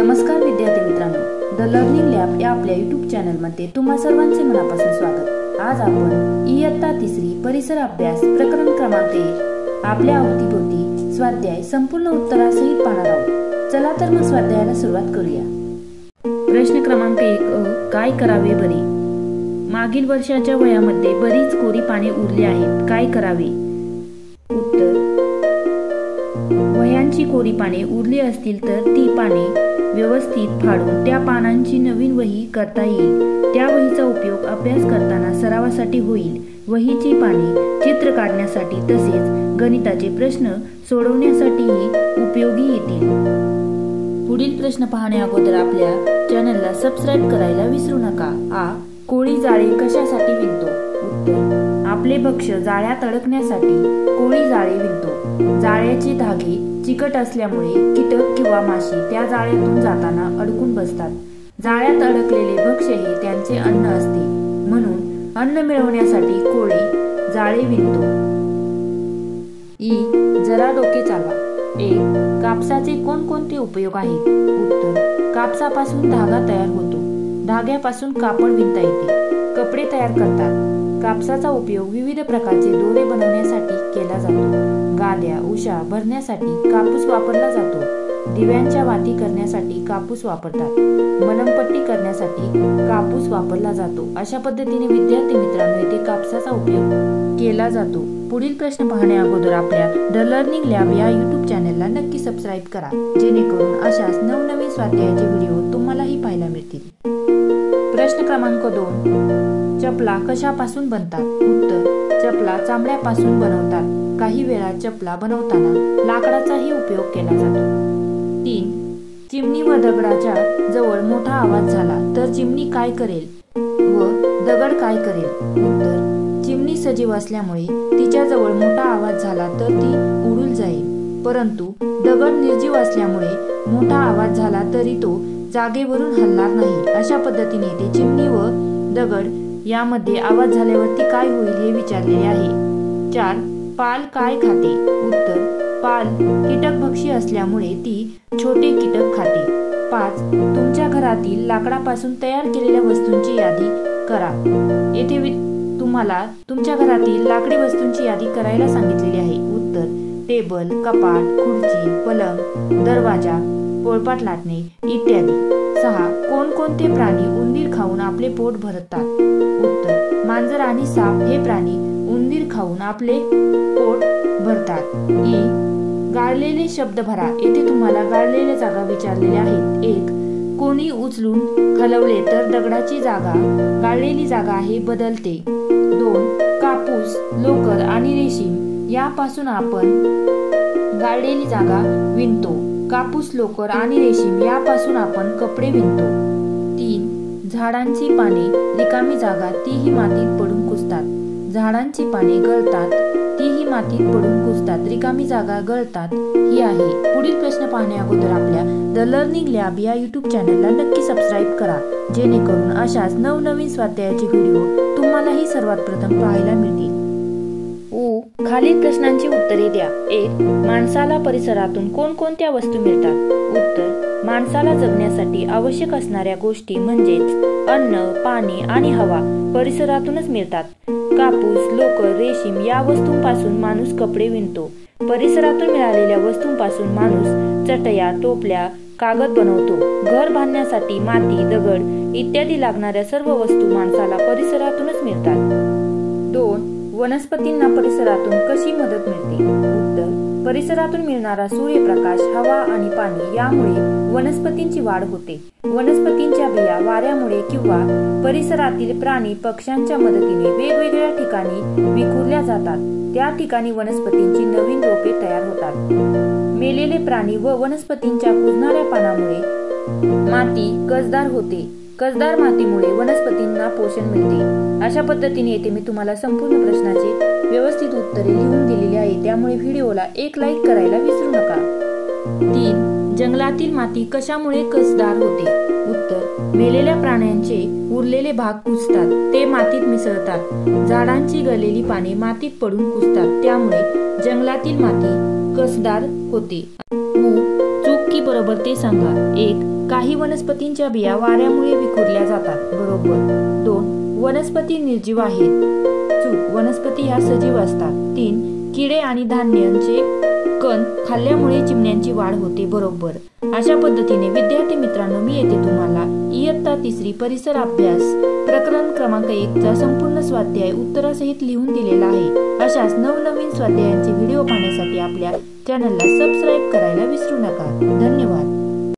नमस्कार विद्यार्थी मित्रांनो, द लर्निंग लॅब या आपल्या यूट्यूब चॅनलमध्ये तुम्हा सर्वांचे मनापासून स्वागत। आज आपण इयत्ता तिसरी परिसर अभ्यास प्रकरण क्रमांक 1 आपल्या अवतीभोवती स्वाध्याय संपूर्ण उत्तरासहित पाहणार आहोत। चला तर मग स्वाध्यायाला सुरुवात करूया। प्रश्न क्रमांक 1 काय करावे बरे? मागील वर्षाच्या वयामध्ये बरीच कोरी पाने उरली आहेत, काय करावे? उत्तर, वह्यांची कोरी पाने उरली असतील तर ती पाने व्यवस्थित फाडून त्या पानांची नवीन वही करता येईल। त्या वहीचा उपयोग अभ्यास करताना सरावासाठी होईल। वहीची पाने चित्र काढण्यासाठी तसेच गणिताचे प्रश्न सोडवण्यासाठीही उपयोगी येतील। पुढील प्रश्न पाहण्या अगोदर आपल्या चॅनलला सबस्क्राइब करायला विसरू नका। कोळी जाळे कशासाठी विणतो? उत्तर, आपले भक्ष्य जाळ्यात अडकण्यासाठी कोळी जाळे विणतो। जाळ्याचे धागे चिकट असल्यामुळे कीटक किंवा माशी त्या जाळ्यातून जाताना अडकून बसतात। जाळ्यात अडकलेले भक्ष्य हे त्यांचे अन्न असते, म्हणून अन्न मिळवण्यासाठी कोळी जाळे विणतो। जरा डोके चालवा। 1. कापसाचे कोणकोणते उपयोग आहेत? उत्तर, कापसापासून धागा तयार होतो। धाग्यापासून कापड विणता येते। कपडे तयार करतात। कापसाचा उपयोग विविध प्रकारचे दोरे बनवण्यासाठी केला जातो। गाद्या उशा भरण्यासाठी कापूस वापरला जातो। दिव्यांच्या वाती करण्यासाठी कापूस वापरतात। मलमपट्टी करण्यासाठी कापूस वापरला जातो। अशा पद्धतीने विद्यार्थी मित्रांनो येथे कापसाचा उपयोग केला जातो। पुढील प्रश्न पाहण्या अगोदर आपल्या द लर्निंग लॅब या यूट्यूब चॅनलला नक्की सबस्क्राइब करा, जेणेकरून अशाच नवनवीन स्वाध्यायाचे व्हिडिओ तुम्हालाही पाहायला मिळतील। प्रश्न क्रमांक 2 चपला कशापासून बनतात? उत्तर, चपला चामड्यापासून बनवतात। काही वेळा चपला बनवताना लाकडाचाही उपयोग केला जातो। 3. चिमणी व दगडाच्या जवळ मोठा आवाज झाला तर चिमणी काय करेल व दगड काय करेल? उत्तर, चिमणी सजीव असल्यामुळे तिच्या जवळ मोठा आवाज झाला तर ती उडून जाईल, परंतु दगड निर्जीव असल्यामुळे मोठा आवाज झाला तरी तो जागेवरून हलणार नाही। अशा पद्धतीने ते चिमणी व दगड यामध्ये आवाज झाल्यावरती काय होईल हे विचारलेले आहे। 4. पाल काय खाते? उत्तर, पाल कीटकभक्षी असल्यामुळे ती छोटे कीटक खाते। 5. तुमच्या घरातील लाकडापासून तयार केलेल्या वस्तूंची यादी करा। येथे तुम्हाला तुमच्या घरातील लाकडी वस्तूंची यादी करायला सांगितलेली आहे। उत्तर, टेबल, कपाट, खुर्ची, पलंग, दरवाजा, पोळपाट लाटणे इत्यादी। 6. कोणकोणते प्राणी उंदीर खाऊन आपले पोट भरतात? उत्तर, मांजर आणि साप हे प्राणी उंदीर खाऊन आपले पोट भरतात। गाळलेले शब्द भरा। येथे तुम्हाला गाळलेल्या जागा विचारलेल्या आहेत। 1. कोणी उचलून हलवले तर दगडाची जागा गाळलेली जागा आहे बदलते। 2. कापूस, लोकर आणि रेशीम यापासून आपण गाळलेली जागा विणतो। कापूस, लोकर आणि रेशीम यापासून आपण कपडे विणतो। 3. झाडांची पाने रिकामी जागा तीही मातीत पडून कुजतात। झाडांची पाने गळतात तीही मातीत पडून कुजतात। रिकामी जागा गळतात ही आहे। पुढील प्रश्न पाहण्या अगोदर आपल्या द लर्निंग लॅब या यूट्यूब चॅनलला नक्की सबस्क्राइब करा, जेणेकरून अशाच नवनवीन स्वाध्यायाचे व्हिडिओ तुम्हालाही सर्वात प्रथम पाहायला मिळतील। खालील प्रश्नांची उत्तरे द्या। 1. माणसाला परिसरातून कोणकोणत्या वस्तू मिळतात? उत्तर, माणसाला जगण्यासाठी आवश्यक असणाऱ्या गोष्टी म्हणजेच अन्न, पाणी आणि हवा परिसरातूनच मिळतात। कापूस, लोकर, रेशीम या वस्तूंपासून माणूस कपडे विणतो। परिसरातून मिळालेल्या वस्तूंपासून माणूस चटया, टोपल्या, कागद बनवतो। घर बांधण्यासाठी माती, दगड इत्यादी लागणाऱ्या सर्व वस्तू माणसाला परिसरातूनच मिळतात। 2. वनस्पतींना परिसरातून कशी मदत मिळते? उत्तर, परिसरातून मिळणारा सूर्यप्रकाश, हवा आणि पाणी यामुळे वनस्पतींची वाढ होते। वनस्पतींच्या बिया वाऱ्यामुळे किंवा परिसरातील प्राणी पक्ष्यांच्या मदतीने वेगवेगळ्या ठिकाणी विखुरल्या जातात। त्या ठिकाणी वनस्पतींची नवीन रोपे तयार होतात। मेलेले प्राणी व वनस्पतींच्या कुजणाऱ्या पानामुळे माती कसदार होते। कसदार मातीमुळे वनस्पतींना पोषण मिळते। अशा पद्धतीने येथे मी तुम्हाला संपूर्ण प्रश्नाचे व्यवस्थित उत्तरे लिहून दिलेली आहे, त्यामुळे व्हिडिओला एक लाईक करायला विसरू नका। 3. जंगलातील माती कशामुळे कसदार होते? उत्तर, मेलेल्या प्राण्यांचे उरलेले भाग कुजतात, ते मातीत मिसळतात। झाडांची गळलेली पाने मातीत पडून कुजतात, त्यामुळे जंगलातील माती कसदार होते। चूक की बरोबर ते सांगा. 1. काही वनस्पतींच्या बिया वाऱ्यामुळे विखुरल्या जातात. बरोबर. 2. वनस्पती निर्जीव आहेत. चूक. वनस्पती ह्या सजीव असतात. 3. किडे आणि धान्यांचे कण खाल्ल्यामुळे चिमण्यांची वाढ होते. बरोबर. अशा पद्धतीने विद्यार्थी मित्रांनो, मी येथे तुम्हाला इयत्ता 3री परिसर अभ्यास प्रकरण क्रमांक 1 चा संपूर्ण स्वाध्याय उत्तरासहित लिहून दिलेला आहे. अशाच नवनवीन स्वाध्यायांचे व्हिडिओ पाहण्यासाठी आपल्या चॅनलला सबस्क्राईब करायला विसरू नका. धन्यवाद.